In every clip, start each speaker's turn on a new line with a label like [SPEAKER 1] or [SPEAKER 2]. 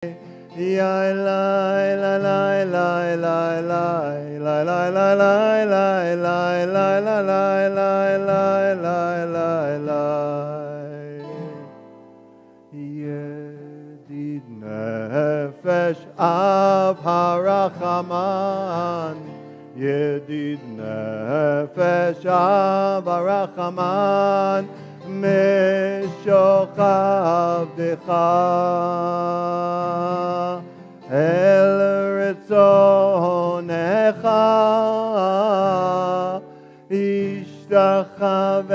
[SPEAKER 1] Ya la la la la la la la la la la la la la la la la la la. Yedid nefesh av harachaman, Yedid nefesh av harachaman, משוך עבדך אל רצונך ישתחווה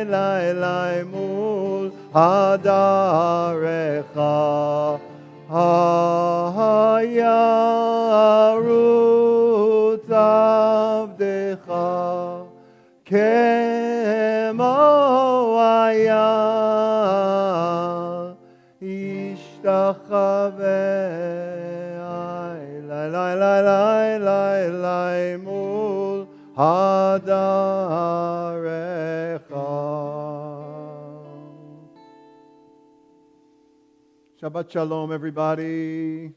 [SPEAKER 1] אלי מול הדרך ירוץ עבדך כמו היה ישתחווה אלי מול הדרך. Shabbat Shalom, everybody.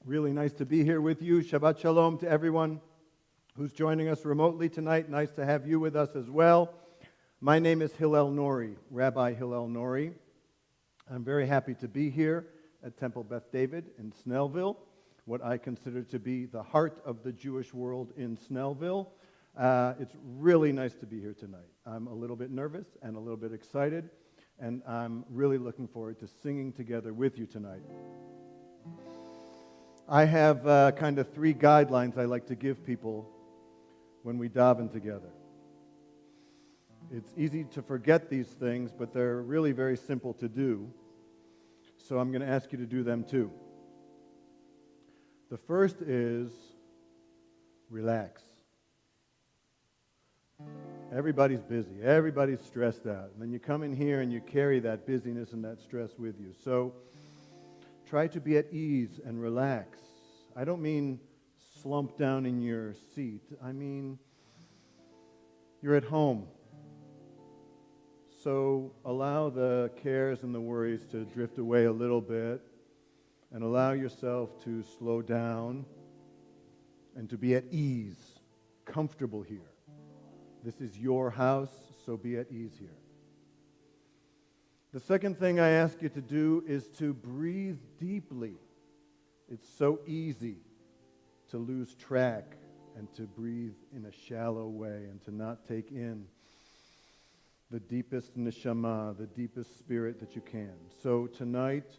[SPEAKER 1] Really nice to be here with you. Shabbat Shalom to everyone who's joining us remotely tonight. Nice to have you with us as well. My name is Hillel Nori, Rabbi Hillel Nori. I'm very happy to be here at Temple Beth David in Snellville, what I consider to be the heart of the Jewish world in Snellville. It's really nice to be here tonight. I'm a little bit nervous and a little bit excited, and I'm really looking forward to singing together with you tonight. I have kind of three guidelines I like to give people when we daven together. It's easy to forget these things, but they're really very simple to do. So I'm going to ask you to do them too. The first is relax. Everybody's busy. Everybody's stressed out. And then you come in here and you carry that busyness and that stress with you. So try to be at ease and relax. I don't mean slump down in your seat. I mean, you're at home. So allow the cares and the worries to drift away a little bit and allow yourself to slow down and to be at ease, comfortable here. This is your house, so be at ease here. The second thing I ask you to do is to breathe deeply. It's so easy to lose track and to breathe in a shallow way and to not take in the deepest neshama, the deepest spirit that you can. So tonight,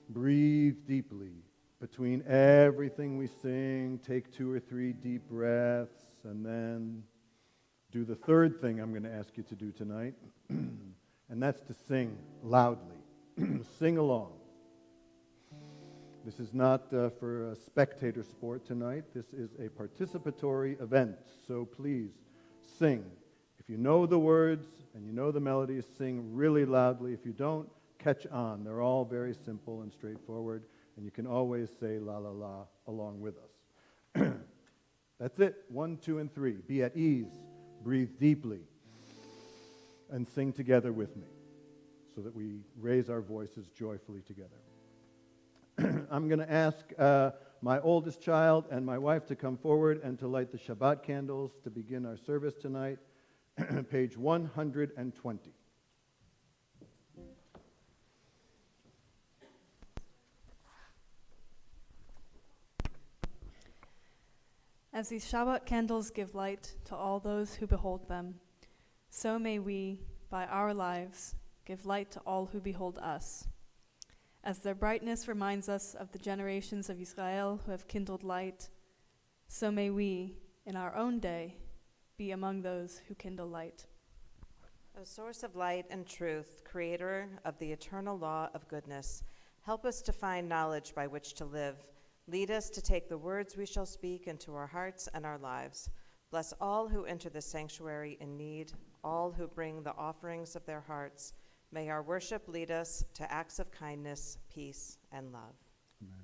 [SPEAKER 1] breathe deeply. Between everything we sing, take 2 or 3 deep breaths, and then do the third thing I'm going to ask you to do tonight, and that's to sing loudly. Sing along. This is not for a spectator sport tonight. This is a participatory event, so please sing. If you know the words and you know the melodies, sing really loudly. If you don't, catch on. They're all very simple and straightforward, and you can always say la la la along with us. That's it. 1, 2, and 3. Be at ease. Breathe deeply. And sing together with me so that we raise our voices joyfully together. I'm going to ask my oldest child and my wife to come forward and to light the Shabbat candles to begin our service tonight. Page 120.
[SPEAKER 2] As these Shabbat candles give light to all those who behold them, so may we, by our lives, give light to all who behold us. As their brightness reminds us of the generations of Israel who have kindled light, so may we, in our own day, be among those who kindle light.
[SPEAKER 3] O source of light and truth, creator of the eternal law of goodness, help us to find knowledge by which to live. Lead us to take the words we shall speak into our hearts and our lives. Bless all who enter this sanctuary in need, all who bring the offerings of their hearts. May our worship lead us to acts of kindness, peace, and love.
[SPEAKER 1] Amen.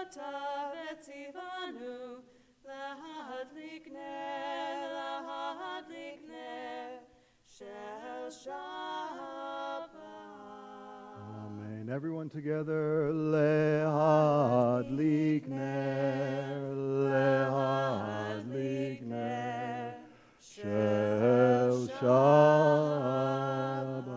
[SPEAKER 4] אתה וציוונו להדליק נר של שבת.
[SPEAKER 1] Amen. Everyone together. Lehadlik ner, lehadlik ner shel Shabbat.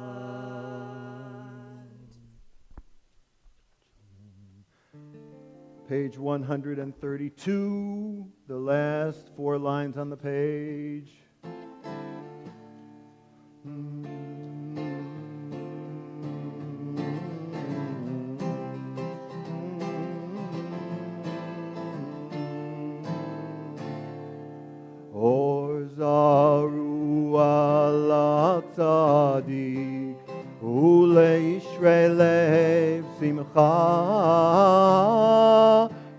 [SPEAKER 1] Page 132, the last 4 lines on the page. Or zaru ala tzadik uleishrei lev simcha.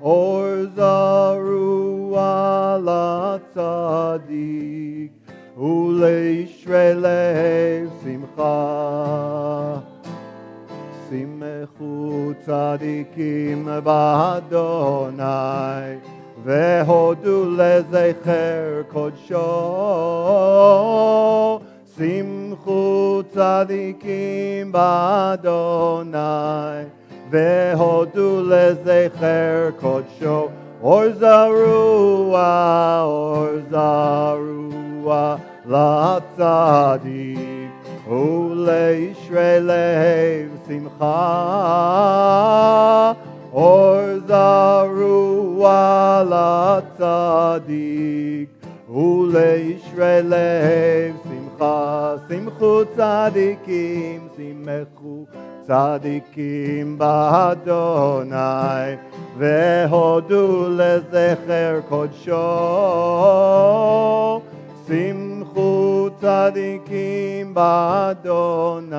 [SPEAKER 1] Or zaru ala tzadik uleishrei lev simcha. Simchu tzadikim b'Adonai והודו לזכר קודשו. שמחו צדיקים באדוני והודו לזכר קודשו. אור זרוע לצדיק ולישרי לב שמחה. אור זרוע לצדיק ולישרי לב שמחה. שמחו צדיקים, שמחו צדיקים באדוני והודו לזכר קודשו. שמחו צדיקים באדוני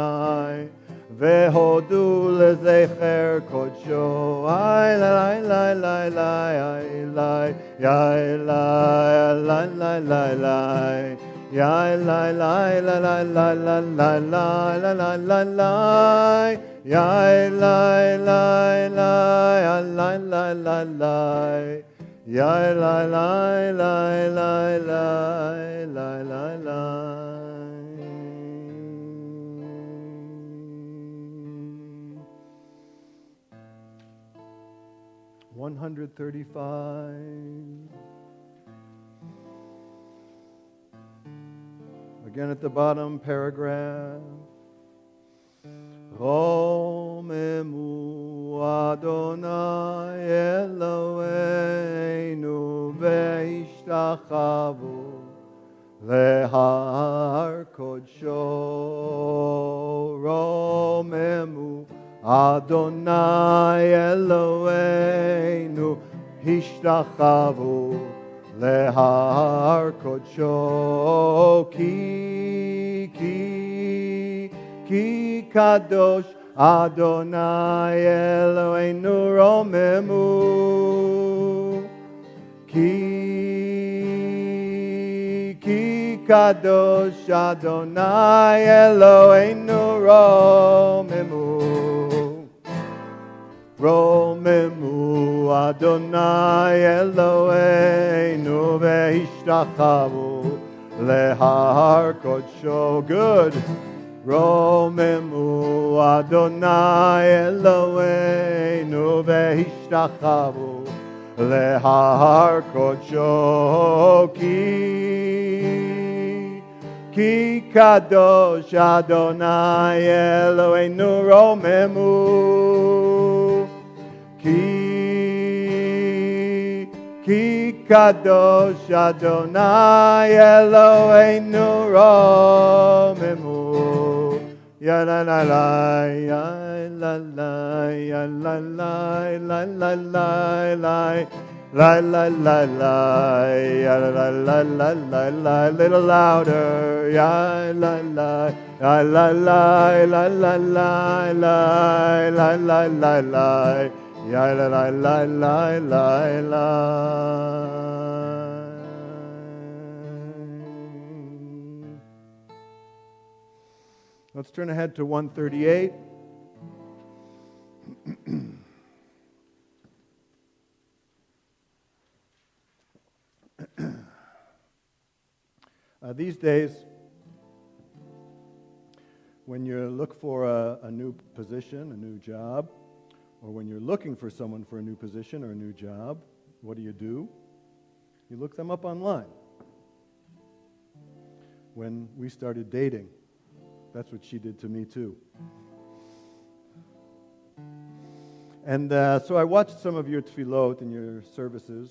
[SPEAKER 1] והודו לזכר קודשו. איי ליי ליי ליי ליי ליי ליי ליי ליי ליי ליי יאי ליי ליי ליי ליי ליי ליי ליי ליי ליי יאי ליי ליי ליי ליי ליי ליי ליי יאי ליי ליי ליי ליי ליי ליי ליי. 135. Again at the bottom paragraph. Romemu Adonai Eloheinu ve'ishtachavu lehar kodsho. Romemu Adonai Eloheinu ishtachavu lehar kodsho. Ki kadosh Adonai Eloheinu romemu. Ki kadosh Adonai Eloheinu romemu. Romemu Adonai Eloheinu ve'ishtachavu lehar kodsho. Good. Romemu Adonai Eloheinu ve'ishtachavu lehar kodsho. Ki kadosh Adonai Eloheinu romemu. Ki kadosh Adonai Eloheinu romemu. Ya la la la, ya la la, ya la la, la la la la, la la la la, ya la la la la la. Little louder, ya la la, ya la la, la la la la, la la la la, ya la la la la la la. Let's turn ahead to 138. These days, when you look for a new position, a new job, or when you're looking for someone for a new position or a new job, what do? You look them up online. When we started dating, that's what she did to me too. And so I watched some of your tefillot and your services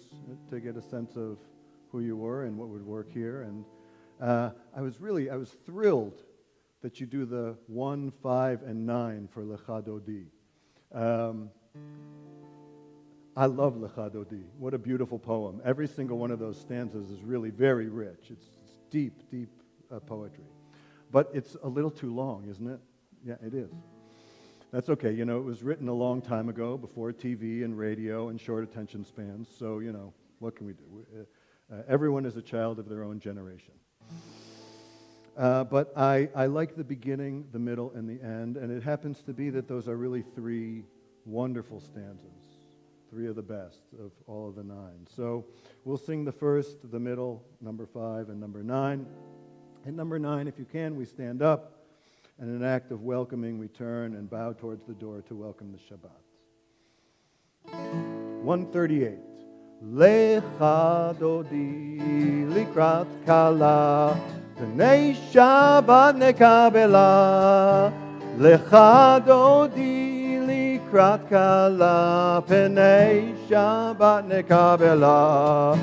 [SPEAKER 1] to get a sense of who you were and what would work here. And I was thrilled that you do the 1, 5, and 9 for Lecha Dodi. I love Lecha Dodi. What a beautiful poem. Every single one of those stanzas is really very rich. It's deep, deep poetry. But it's a little too long, isn't it? Yeah, it is. That's okay. You know, it was written a long time ago, before TV and radio and short attention spans. So, you know, what can we do? Everyone is a child of their own generation. But I like the beginning, the middle, and the end. And it happens to be that those are really 3 wonderful stanzas, 3 of the best of all of the 9. So we'll sing the first, the middle, number 5, and number 9. And number 9, if you can, we stand up. And in an act of welcoming, we turn and bow towards the door to welcome the Shabbat. 138. Lecha Dodi likrat kala, Pnei Shabbat nekabela. Lecha Dodi likrat kala, Pnei Shabbat nekabela.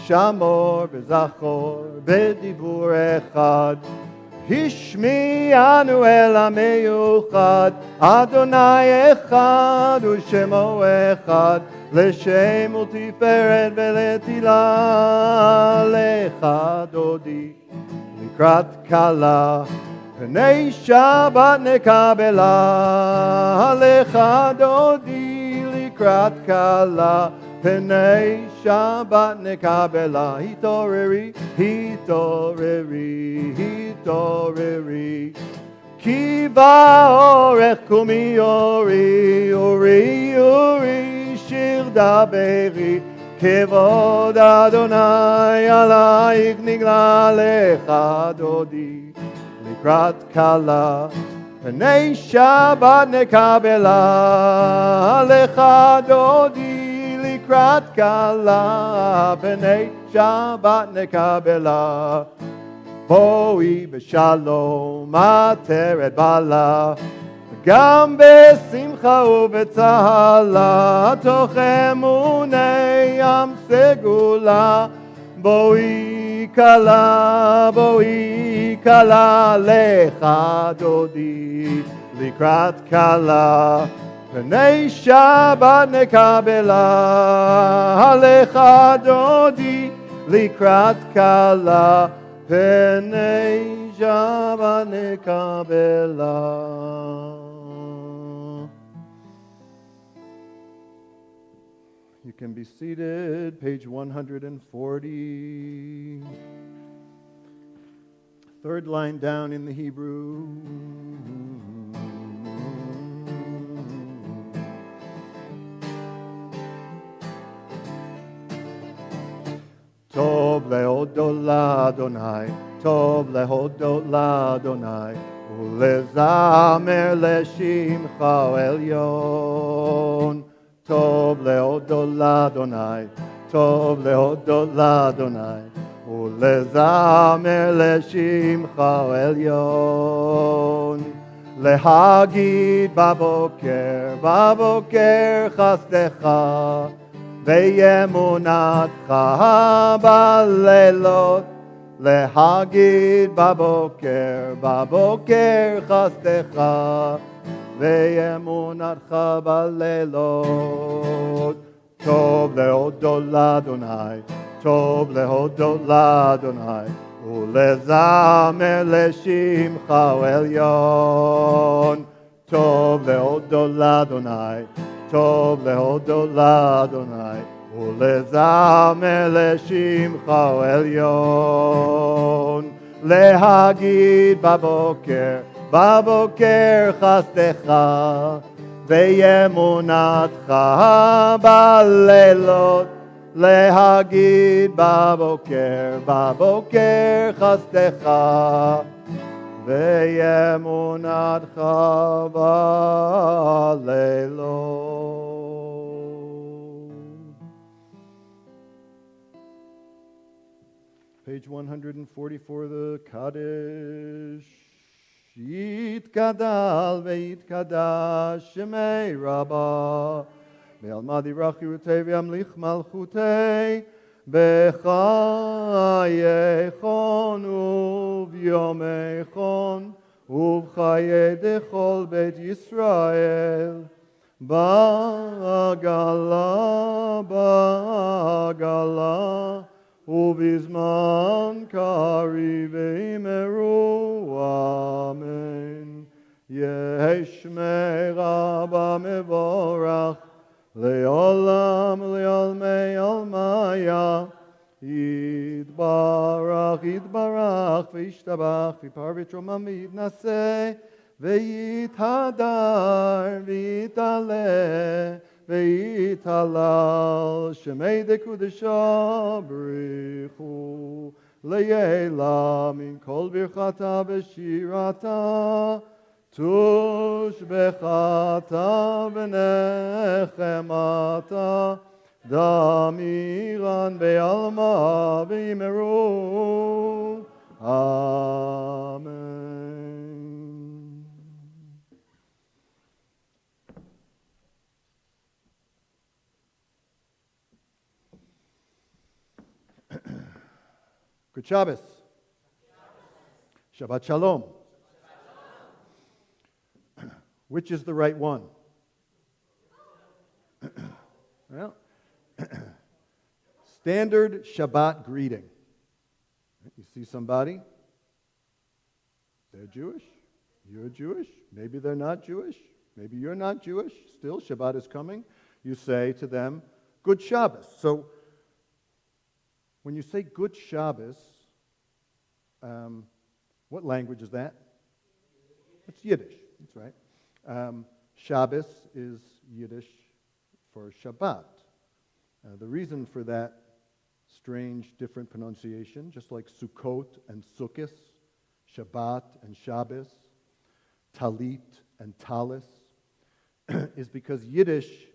[SPEAKER 1] Shamor v'zachor b'dibur echad, השמיענו אל המיוחד, אדוני אחד ושמו אחד, לשם ולתפארת ולתהילה. לך דודי לקראת כלה, פני שבת נקבלה. לך דודי לקראת כלה, פני שבת נקבלה. התעוררי, התעוררי, התעוררי, כי באורך קומי אורי, אורי, אורי, שיר דברי, כבוד אדוני עלייך נגלה. לך דודי לקראת כלה, פני שבת נקבלה. לך דודי לקראת כלה, פני שבת נקבלה. בואי בשלום עטרת בעלה, גם בשמחה ובצהלה, תוך אמוני ים סגולה. בואי כלה, בואי כלה, לך דודי לקראת כלה, פני שבת נקבלה. לך דודי לקראת כלה, פני שבת נקבלה. You can be seated, page 140. Third line down in the Hebrew. טוב להודות לאדוני, טוב להודות לאדוני, ולזמר לשמך עליון. טוב להודות לאדוני, טוב להודות לאדוני, ולזמר לשמך עליון. להגיד בבוקר, בבוקר חסדך, ואמונתך בלילות. להגיד בבוקר, בבוקר חסדך, ואמונתך בלילות. טוב להודות לאדוני, טוב להודות לאדוני, ולזמר לשמך עליון. טוב להודות לאדוני, טוב להודות לאדוני, ולזמר לשמך עליון. להגיד בבוקר, בבוקר חסדך, ואמונתך בלילות. להגיד בבוקר חסדך ואמונתך בלילות. Page 144, the Kaddish. יתגדל ויתקדש שמי רבה בעלמא דברכי רותי וימליך מלכותי בחייכון וביומייכון ובחיי דכל בית ישראל בעגלה ובזמן קריב אמרו אמן. יש שמי רבה מבורך לעולם לעולמי עולמיה. יתברך יתברך וישתבח ויפאר ויתרומם ויתנשא ויתהדר ויתעלה ויתהלל שמי דקודשא בריחו לילה מן כל ברכתה ושירתה תושבחתה ונחמתה דמירן בעלמא ויאמרו אמן. Good Shabbos. Shabbat Shalom. Which is the right one? Well, standard Shabbat greeting. You see somebody, they're Jewish, you're Jewish, maybe they're not Jewish, maybe you're not Jewish, still Shabbat is coming. You say to them, Good Shabbos. So, when you say Good Shabbos, what language is that? It's Yiddish, that's right. Shabbos is Yiddish for Shabbat. The reason for that strange different pronunciation, just like Sukkot and Sukkis, Shabbat and Shabbos, Talit and Talis, is because Yiddish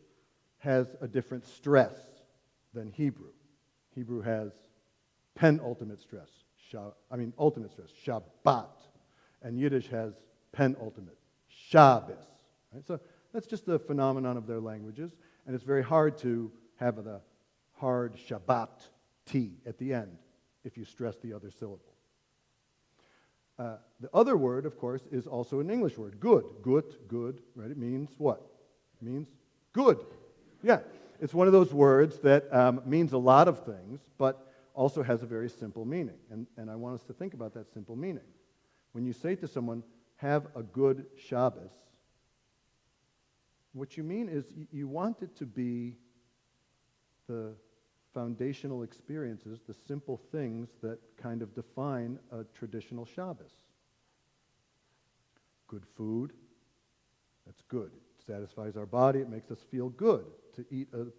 [SPEAKER 1] has a different stress than Hebrew. Hebrew has penultimate stress, ultimate stress, Shabbat. And Yiddish has penultimate, Shabbos. Right? So that's just the phenomenon of their languages. And it's very hard to have the hard Shabbat T at the end if you stress the other syllable. The other word, of course, is also an English word, good. Good, right? It means what? It means good. Yeah. It's one of those words that means a lot of things, but also has a very simple meaning. And I want us to think about that simple meaning. When you say to someone, have a good Shabbos, what you mean is you want it to be the foundational experiences, the simple things that kind of define a traditional Shabbos. Good food, that's good. It satisfies our body, it makes us feel good to eat a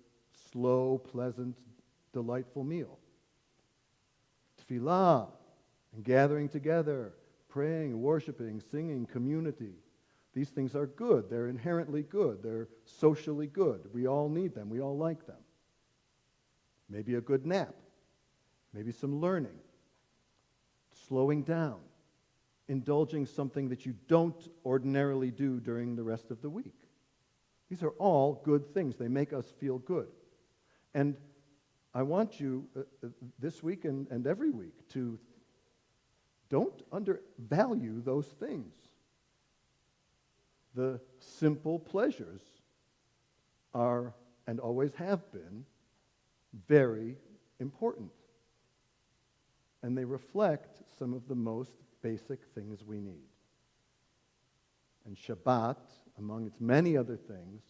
[SPEAKER 1] slow, pleasant, delightful meal. Tefillah, and gathering together, praying, worshiping, singing, community. These things are good. They're inherently good. They're socially good. We all need them. We all like them. Maybe a good nap. Maybe some learning. Slowing down. Indulging something that you don't ordinarily do during the rest of the week. These are all good things. They make us feel good. And I want you this week and every week to don't undervalue those things. The simple pleasures are, and always have been, very important. And they reflect some of the most basic things we need. And Shabbat, among its many other things,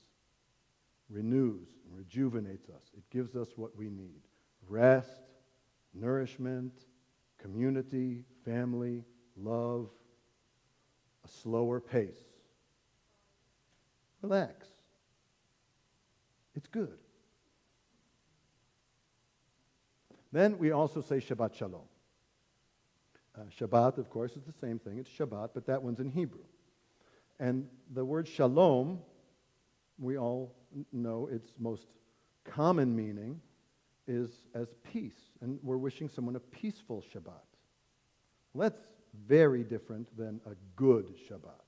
[SPEAKER 1] renews and rejuvenates us. It gives us what we need. Rest, nourishment, community, family, love, a slower pace. Relax. It's good. Then we also say Shabbat Shalom. Shabbat, of course, is the same thing. It's Shabbat, but that one's in Hebrew. And the word Shalom, we all know its most common meaning is as peace. And we're wishing someone a peaceful Shabbat. Well, that's very different than a good Shabbat.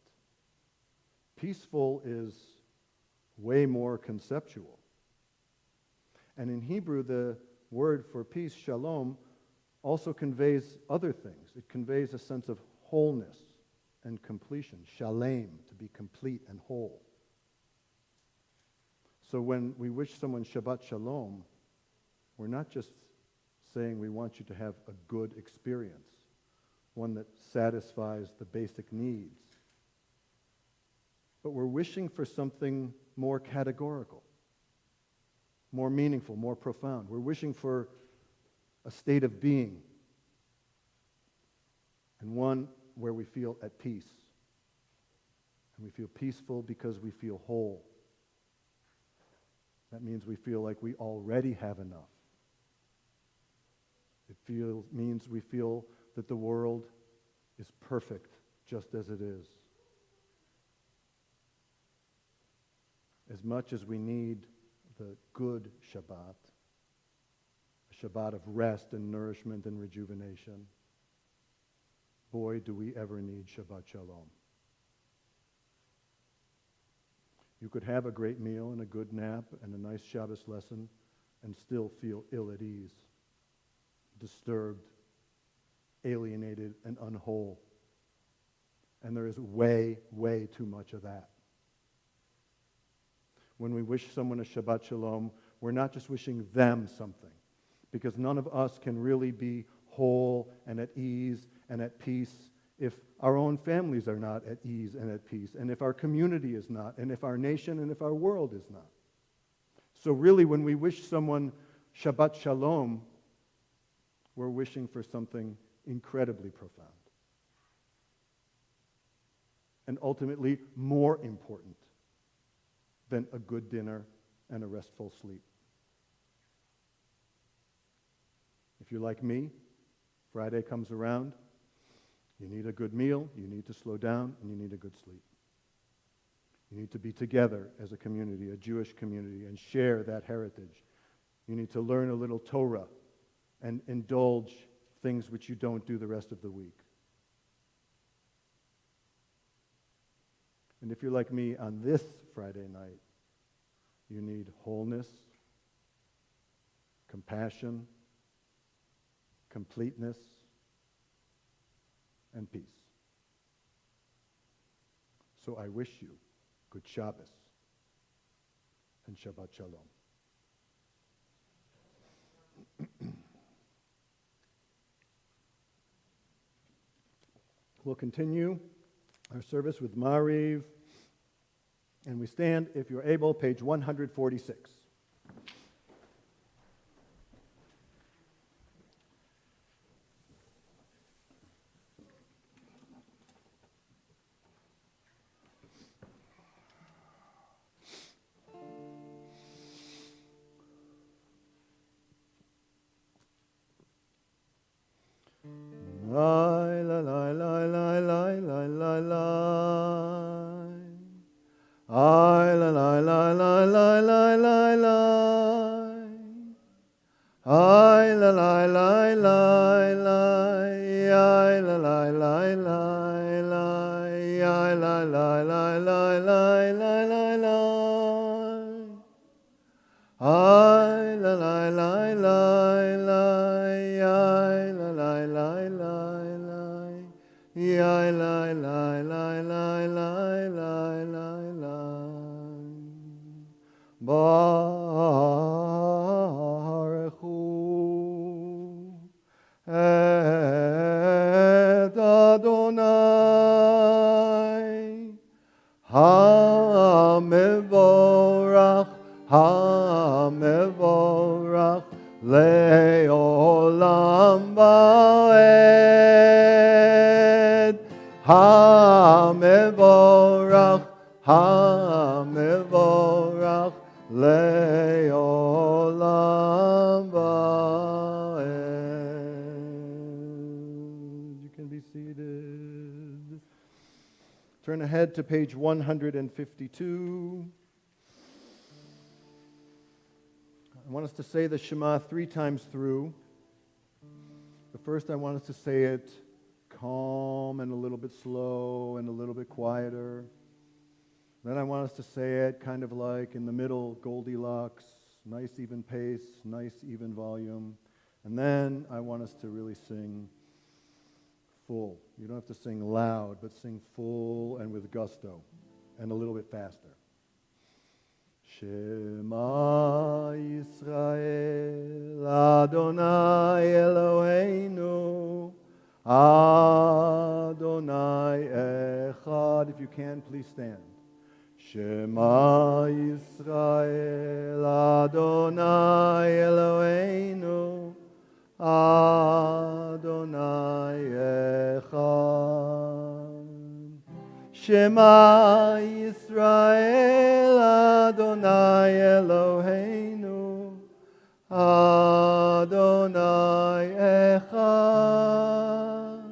[SPEAKER 1] Peaceful is way more conceptual. And in Hebrew, the word for peace, shalom, also conveys other things. It conveys a sense of wholeness and completion. Shalem, to be complete and whole. So when we wish someone Shabbat Shalom, we're not just saying we want you to have a good experience, one that satisfies the basic needs, but we're wishing for something more categorical, more meaningful, more profound. We're wishing for a state of being, and one where we feel at peace. And we feel peaceful because we feel whole. That means we feel like we already have enough. It means we feel that the world is perfect just as it is. As much as we need the good Shabbat, a Shabbat of rest and nourishment and rejuvenation, boy, do we ever need Shabbat Shalom. You could have a great meal and a good nap and a nice Shabbos lesson and still feel ill at ease, disturbed, alienated, and unwhole. And there is way, way too much of that. When we wish someone a Shabbat Shalom, we're not just wishing them something, because none of us can really be whole and at ease and at peace if our own families are not at ease and at peace, and if our community is not, and if our nation and if our world is not. So really, when we wish someone Shabbat Shalom, we're wishing for something incredibly profound, and ultimately more important than a good dinner and a restful sleep. If you're like me, Friday comes around, you need a good meal, you need to slow down, and you need a good sleep. You need to be together as a community, a Jewish community, and share that heritage. You need to learn a little Torah and indulge things which you don't do the rest of the week. And if you're like me on this Friday night, you need wholeness, compassion, completeness, and peace. So I wish you good Shabbos and Shabbat Shalom. We'll continue our service with Mariv, and we stand, if you're able, page 146. La la la la la la la la la. I la la la la la la la la. I la la la la la. I la la la la la. I la la la la la la la la. I la la la la la. I la la la la la. I la la la la la la la la. Baruch Hu et Adonai HaMevorach HaMevorach Le'olam Va'ed HaMevorach HaMevorach Le'olam Va'ed. turn ahead to page 152. I want us to say the Shema 3 times through. But first I want us to say it calm and a little bit slow and a little bit quieter. Then I want us to say it kind of like in the middle, Goldilocks, nice even pace, nice even volume. And then I want us to really sing full. You don't have to sing loud, but sing full and with gusto and a little bit faster. Shema Yisrael Adonai Eloheinu Adonai Echad. If you can, please stand. Shema Yisrael Adonai Eloheinu Adonai Echad. Shema Yisrael Adonai Eloheinu Adonai Echad.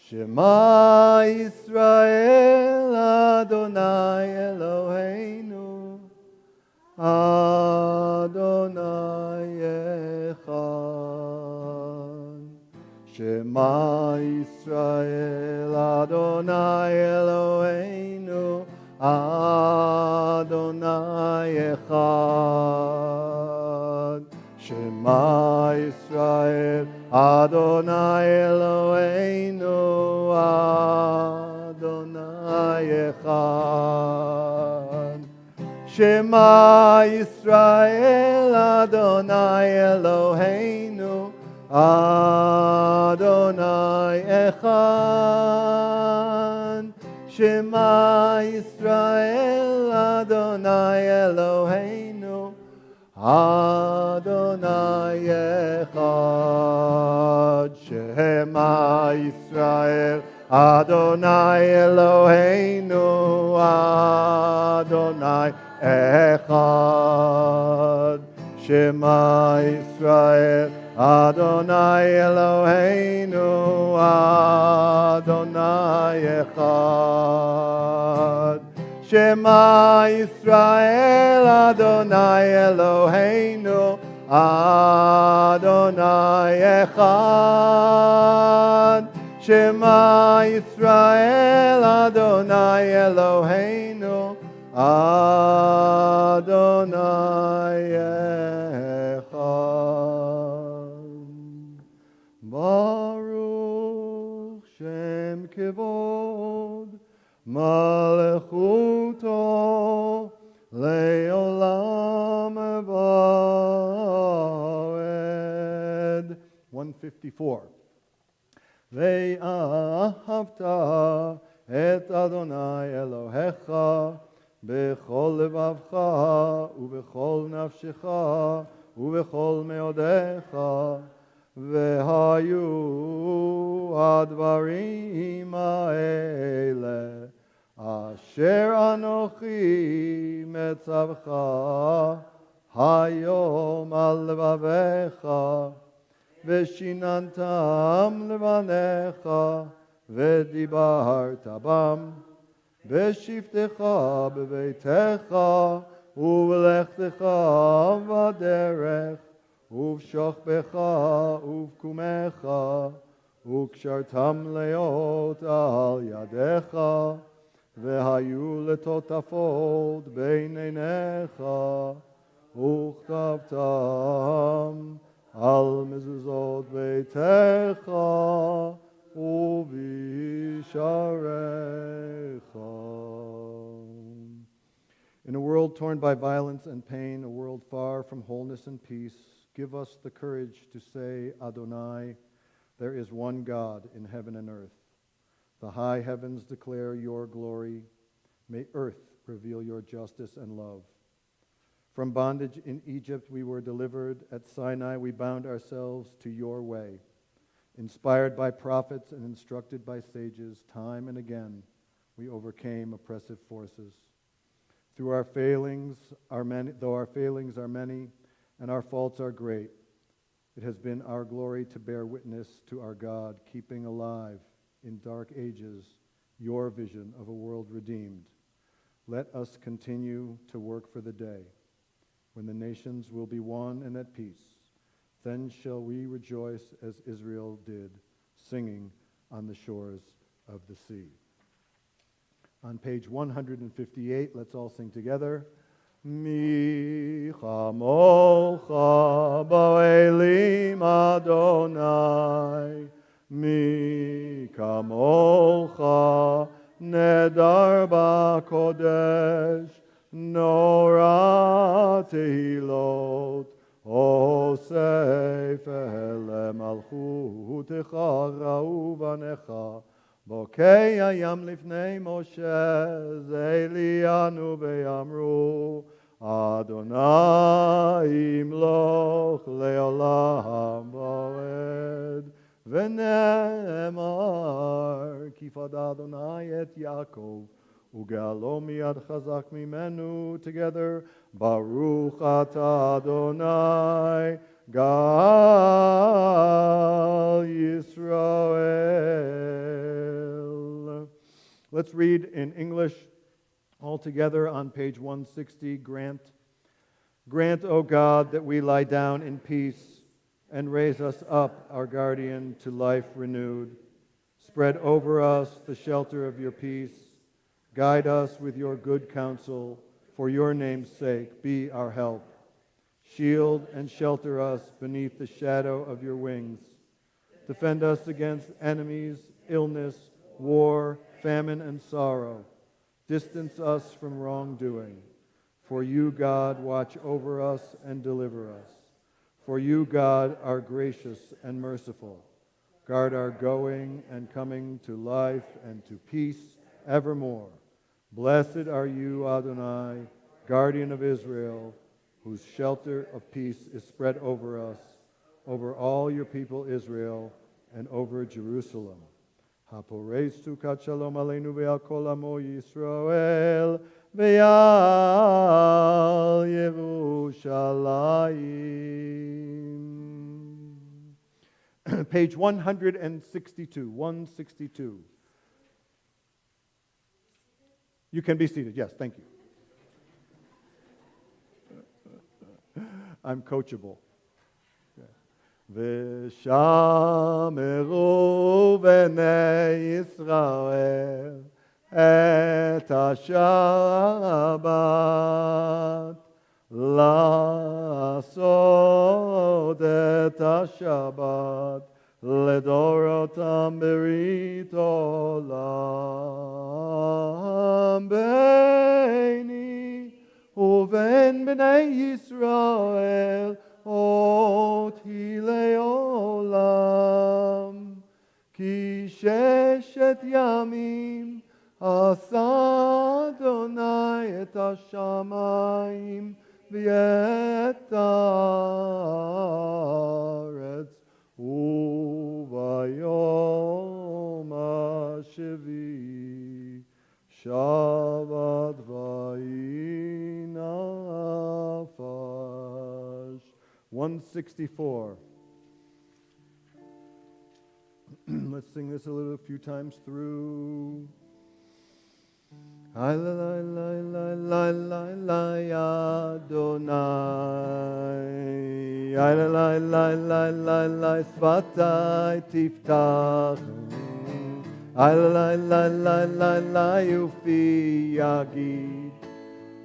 [SPEAKER 1] Shema Yisrael Adonai Eloheinu Adonai Echad. Shema Yisrael Adonai Eloheinu Adonai Echad. Shema Yisrael Adonai Eloheinu Adonai Echad. Shema Yisrael Adonai Eloheinu Adonai Echad. Shema Yisrael Adonai Eloheinu Adonai Echad. Shema Yisrael Adonai Eloheinu Adonai Echad. Shema Yisrael Adonai Eloheinu Adonai Echad. Shema Yisrael Adonai Eloheinu Adonai Echad. Shema Yisrael Adonai Eloheinu Adonai Echad. Baruch Shem Kevod Malechuto Leolam Vaed. 154. Ve'ahavta et Adonai Elohecha bechol levavcha ubechol nafshecha ubechol meodecha vehayu advarim ha'ele asher anochi metzavcha hayom al levavecha ושיננתם לבניך ודיברת בם בשבתך בביתך ובלכתך בדרך ובשוכבך ובקומך וקשרתם להיות על ידיך והיו לטוטפות בין עיניך וכתבתם על מזוזות ביתך ובשעריך. In a world torn by violence and pain, a world far from wholeness and peace, give us the courage to say, Adonai, there is one God in heaven and earth. The high heavens declare your glory. May earth reveal your justice and love. From bondage in Egypt we were delivered. At Sinai we bound ourselves to your way. Inspired by prophets and instructed by sages, time and again we overcame oppressive forces. Through our failings are many, though our failings are many and our faults are great, it has been our glory to bear witness to our God, keeping alive in dark ages your vision of a world redeemed. Let us continue to work for the day when the nations will be one and at peace. Then shall we rejoice as Israel did, singing on the shores of the sea. On page 158, let's all sing together. Mi chamocha ba'elim Adonai, mi kamocha nedar ba'kodesh, nora tehilot, osef lemalchutecha ra'u vanecha, bokei hayam lifnei Moshe, zelianu ve'amru, Adonai imloch le'olam va'ed, v'ne'emar, kifad Adonai et Yaakov, uge'alo miyad chazak mimenu, together, Baruch atah Adonai, Gal Yisrael. Let's read in English all together on page 160. Grant, O God, that we lie down in peace and raise us up, our guardian, to life renewed. Spread over us the shelter of your peace. Guide us with your good counsel. For your name's sake, be our help. Shield and shelter us beneath the shadow of your wings. Defend us against enemies, illness, war, famine, and sorrow. Distance us from wrongdoing. For you, God, watch over us and deliver us. For you, God, are gracious and merciful. Guard our going and coming to life and to peace evermore. Blessed are you, Adonai, guardian of Israel, whose shelter of peace is spread over us, over all your people Israel, and over Jerusalem. Haporestu kat shalom aleinu ve'al kol amo Yisrael ve'al Yerushalayim. Page 162, 162. You can be seated. Yes, thank you. I'm coachable. V'shameru b'nei Yisrael et ha-Shabbat la'asod et ha-Shabbat לדורותם ברית עולם ביני ובין בני ישראל אותי לעולם כי ששת ימים עשה אדוני את השמיים ואת הארץ וביום השביעי שבת ויהי נפש. 164. Let's sing this a few times through. Adonai, Adonai, Sfatai tiftach,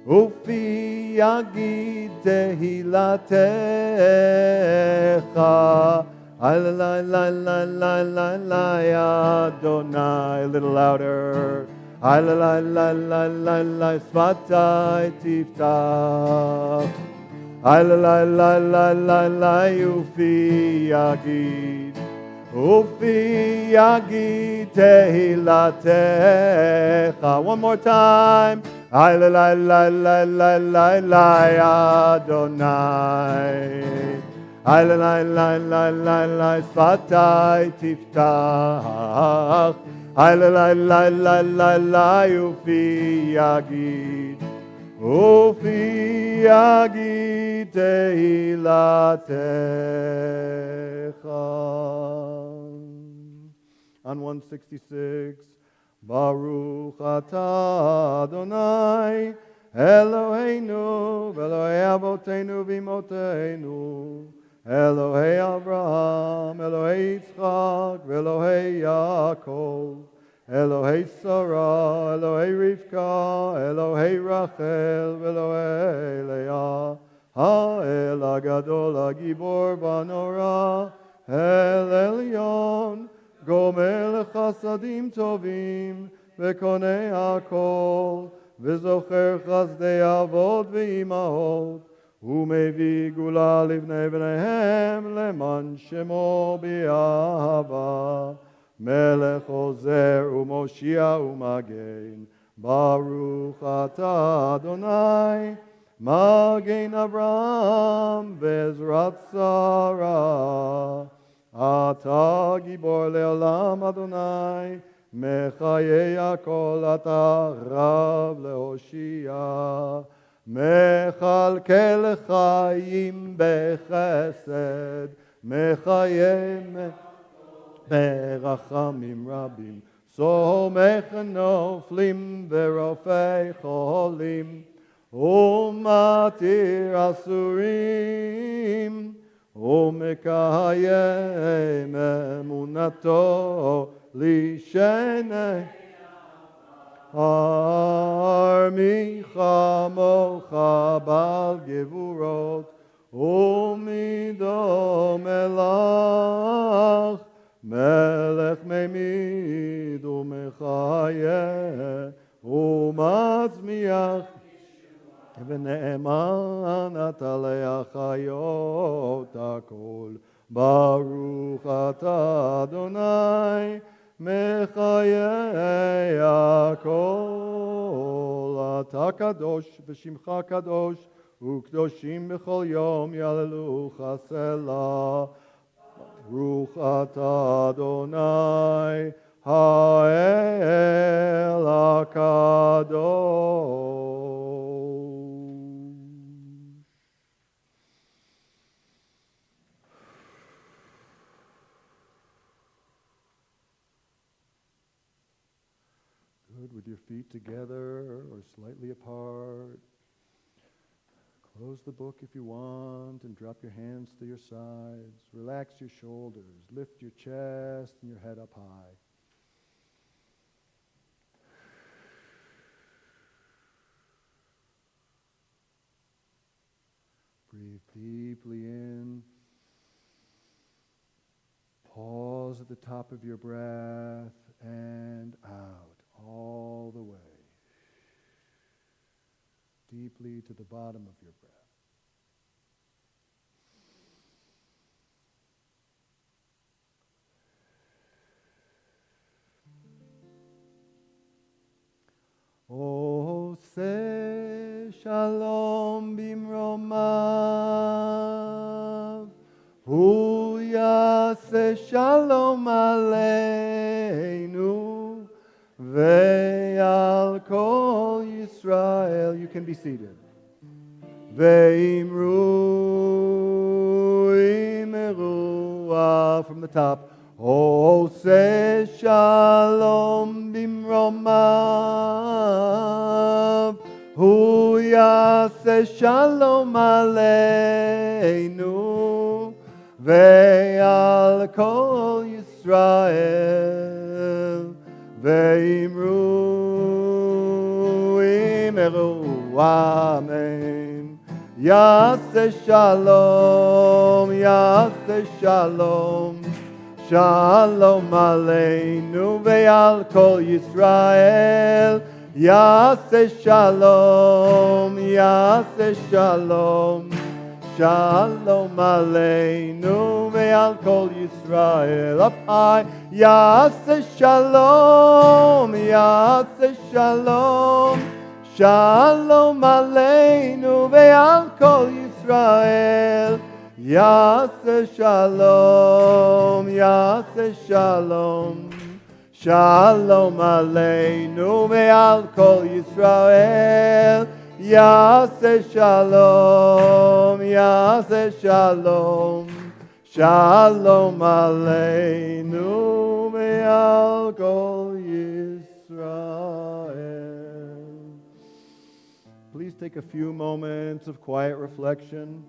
[SPEAKER 1] Ufi yagid tehilatecha. Adonai, a little louder. Sfatai tiftach. Ufi yagid tehilatecha. One more time. Adonai. Sfatai tiftach. Ufi yagid tehilatecha. On 166. Baruch atah Adonai Eloheinu v'Elohei Avoteinu v'Imotenu Elohei Avraham, Elohei Yitzchak, v'Elohei Yaakov, Elohei Sarah, Elohei Rivka, Elohei Rachel, v'Elohei Leah, Ha'el Agadol Hagibor v'Anora, El Elyon, Gomer Chasadim Tovim, v'Konei Hakol, v'Zocher Chazdei Avot v'Imahot, ומביא גאולה לבני בניהם למען שמו באהבה. מלך עוזר ומושיע ומגן, ברוך אתה אדוני, מגן אברהם בעזרת שרה. אתה גיבור לעולם אדוני, מחיי הכל אתה רב להושיע. מכלכל חיים בחסד, מחיים ברחמים רבים, סומך נופלים ורופא חולים, ומתיר אסורים, ומקיים אמונתו לשני. מי כמוך בעל גבורות ומידו מלך, מלך ממיד ומחיה ומצמיח, ונאמן אתה להחיות הכל. ברוך אתה אדוני מחיי הכל. אתה קדוש ושמך קדוש, וקדושים בכל יום יהללוך סלה. ברוך אתה אדוני האל הקדוש. Good, with your feet together or slightly apart. Close the book if you want and drop your hands to your sides. Relax your shoulders. Lift your chest and your head up high. Breathe deeply in. Pause at the top of your breath and out, all the way, deeply to the bottom of your breath. Ose shalom bimromav, hu yaseh shalom aleinu, ve'al kol Yisrael. You can be seated. Ve'imru imeru, from the top. Ose shalom bimromav, hu yaseh shalom aleinu, ve'al kol Yisrael. Ve'imru imeru, amen. Yaseh shalom, yaseh shalom, shalom aleinu ve'al kol Yisrael. Yaseh shalom, yaseh shalom, shalom aleinu ve'al kol Yisrael. Up high. Yaseh shalom, yaseh shalom, shalom aleinu ve'al kol Yisrael. Yaseh shalom, yaseh shalom, shalom aleinu ve'al kol Yisrael. Yaseh shalom, yaseh shalom, shalom aleinu ve'al kol Yisrael. Israel. Please take a few moments of quiet reflection.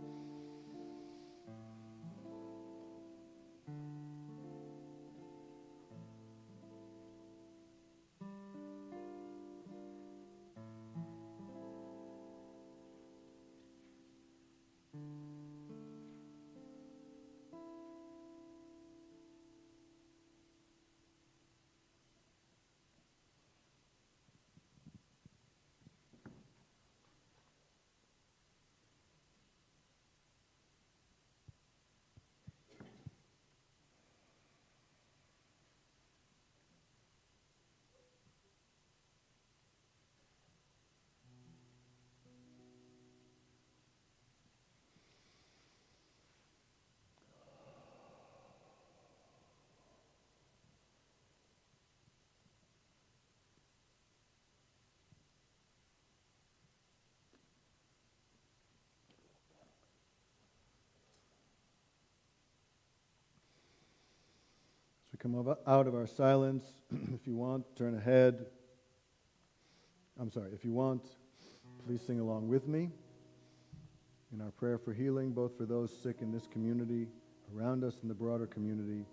[SPEAKER 1] As we come out of our silence, if you want, turn ahead. If you want, please sing along with me in our prayer for healing, both for those sick in this community, around us in the broader community,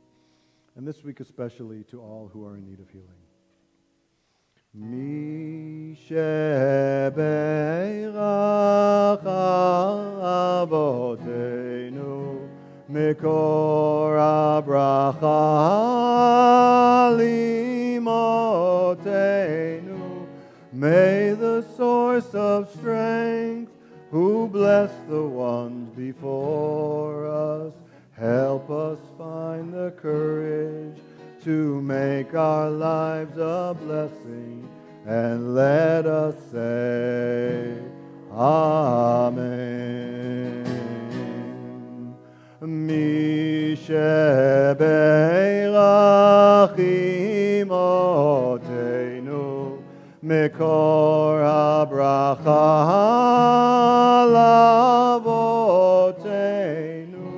[SPEAKER 1] and this week especially to all who are in need of healing. Mi shebeirach avoteinu Mikor habracha limotenu. May the source of strength, who bless the ones before us, help us find the courage to make our lives a blessing, and let us say, Amen. Mi shebeirach imotenu Mikor habracha lavotenu.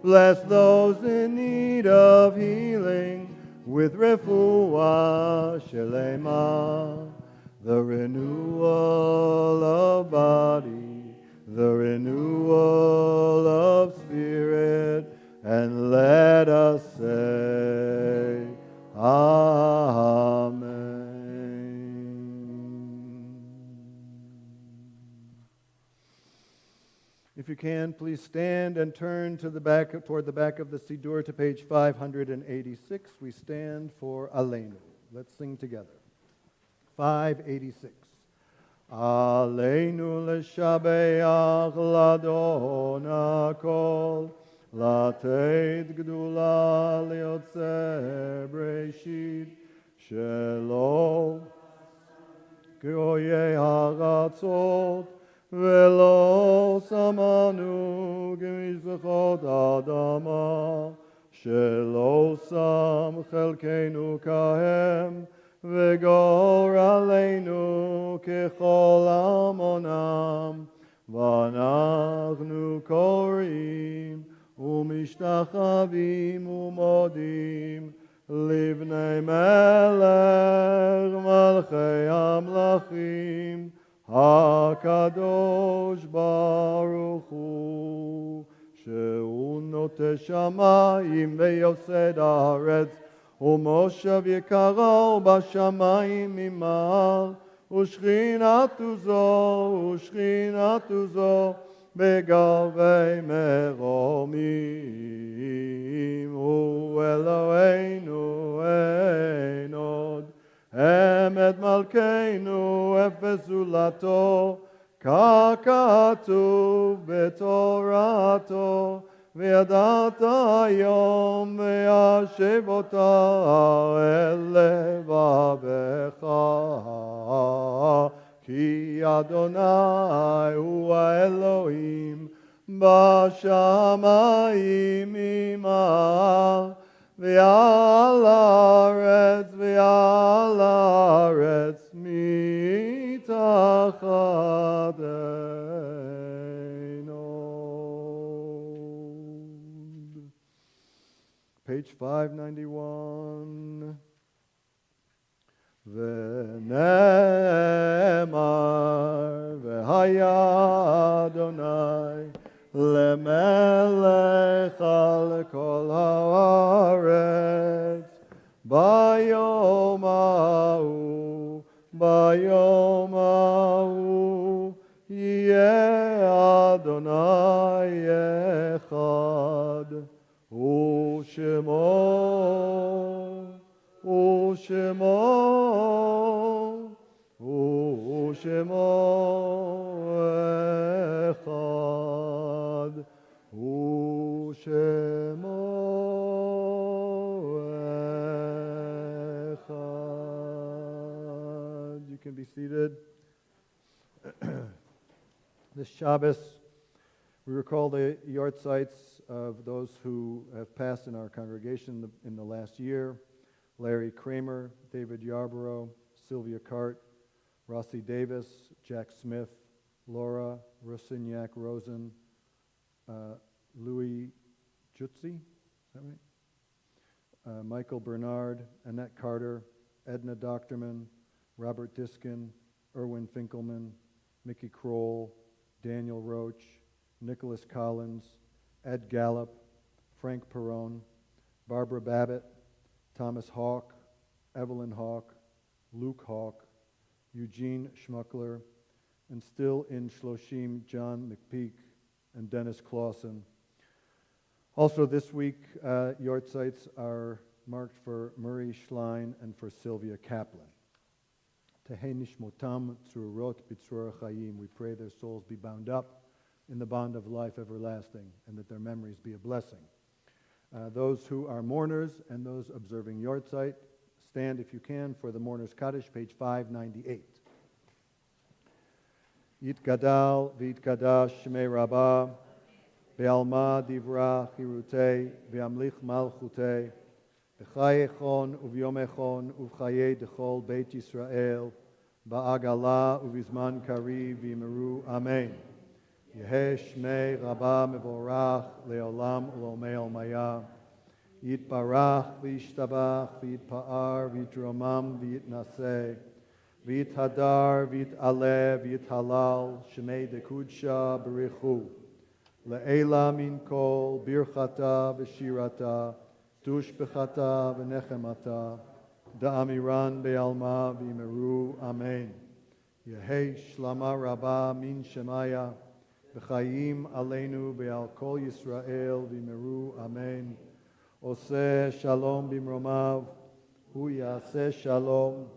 [SPEAKER 1] Bless those in need of healing with refuah shelema, the renewal of body, the renewal of spirit, and let us say, Amen. If you can, please stand and turn to the back, toward the back of the Siddur to page 586. We stand for Aleinu. Let's sing together. 586. Aleinu l'shabeach ladon hakol, לתת גדולה ליוצא בראשית, שלא כאויי הארצות, ולא שמענו כמשפחות האדמה, שלא שם חלקנו כהם, וגורלנו ככל עמונם, ואנחנו קוראים ומשתחווים ומודים לבני מלך מלכי המלכים הקדוש ברוך הוא, שהוא נוטה שמיים ויוסד הארץ, ומושב יקרו בשמיים ממעל, ושכינתו זו בגבי מרומים. הוא אלוהינו אין עוד, אמת מלכנו אפס זולתו, ככתוב בתורתו, וידעת היום וישב אותה אל לבבך, כי אדוני הוא האלוהים בשמיים ממעל, ועל הארץ מתחתינו. Page 591. ונאמר והיה אדוני למלך על כל הארץ ביום ההוא יהיה אדוני אחד ושמו אחד ושמו אחד. You can be seated. This Shabbos, we recall the yahrzeits of those who have passed in our congregation in the last year: Larry Kramer, David Yarborough, Sylvia Cart, Rossi Davis, Jack Smith, Laura Rosignac Rosen, Louis Jutzi, is that right? Michael Bernard, Annette Carter, Edna Doctorman, Robert Diskin, Erwin Finkelman, Mickey Kroll, Daniel Roach, Nicholas Collins, Ed Gallup, Frank Perrone, Barbara Babbitt, Thomas Hawk, Evelyn Hawk, Luke Hawk, Eugene Schmuckler, and still in Shloshim, John McPeak and Dennis Clausen. Also this week, yahrzeits are marked for Murray Schlein and for Sylvia Kaplan. Tehei nishmotam tzurot b'tzur chayim. We pray their souls be bound up in the bond of life everlasting, and that their memories be a blessing. Those who are mourners and those observing yahrzeit, stand if you can for the Mourner's Kaddish, page 598. Yitgadal v'yitkadash shmei Rabbah, be'alma divra chirutei, be'amlich malchutei, b'chai echon u'v'yom echon u'v'chayei dechol Beit Yisrael, ba'agala u'v'zman kariv v'yimeru. Amen. Yehei shmei Rabbah mevorach le'olam u'lomei olmaya. Yitbarach v'yishtabach v'yitpa'ar v'yitromam v'yitnaseh v'yithadar v'yit'aleh v'yithalal shemei dekudsha b'richu le'ela min kol birchata v'shirata tushbechata v'nechemata da'amiran be'alma v'yimeru. Amen. Yehei shlama rabba min shemaya v'chayim aleinu be'al kol Yisrael v'yimeru. Amen. Oseh shalom bimromav, hu yaseh shalom,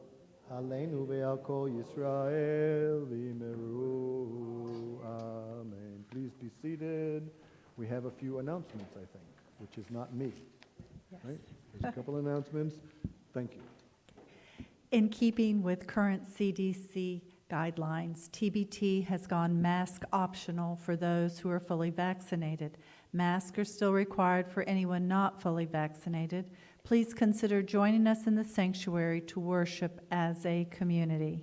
[SPEAKER 1] aleinu ve'al kol Yisrael v'yimeru. Amen. Please be seated. We have a few announcements, I think, which is not me.
[SPEAKER 5] Yes.
[SPEAKER 1] Right? There's a couple announcements. Thank you.
[SPEAKER 5] In keeping with current CDC guidelines, TBT has gone mask optional for those who are fully vaccinated. Masks are still required for anyone not fully vaccinated. Please consider joining us in the sanctuary to worship as a community.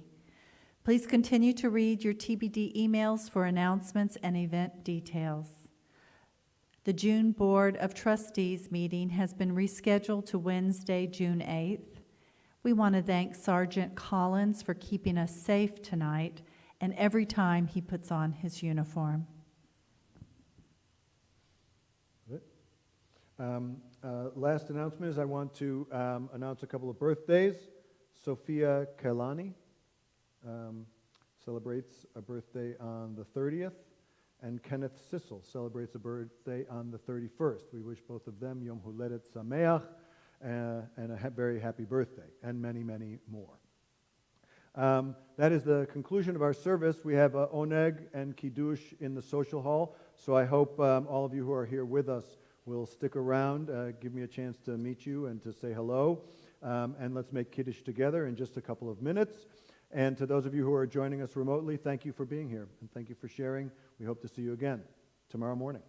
[SPEAKER 5] Please continue to read your TBD emails for announcements and event details. The June Board of Trustees meeting has been rescheduled to Wednesday, June 8th. We want to thank Sergeant Collins for keeping us safe tonight and every time he puts on his uniform.
[SPEAKER 1] Last announcement is I want to announce a couple of birthdays. Sophia Kelani celebrates a birthday on the 30th, and Kenneth Sissel celebrates a birthday on the 31st. We wish both of them Yom Huledet Sameach and a very happy birthday, and many, many more. That is the conclusion of our service. We have Oneg and Kiddush in the social hall, so I hope all of you who are here with us will stick around, give me a chance to meet you and to say hello, and let's make Kiddush together in just a couple of minutes. And to those of you who are joining us remotely, thank you for being here, and thank you for sharing. We hope to see you again tomorrow morning.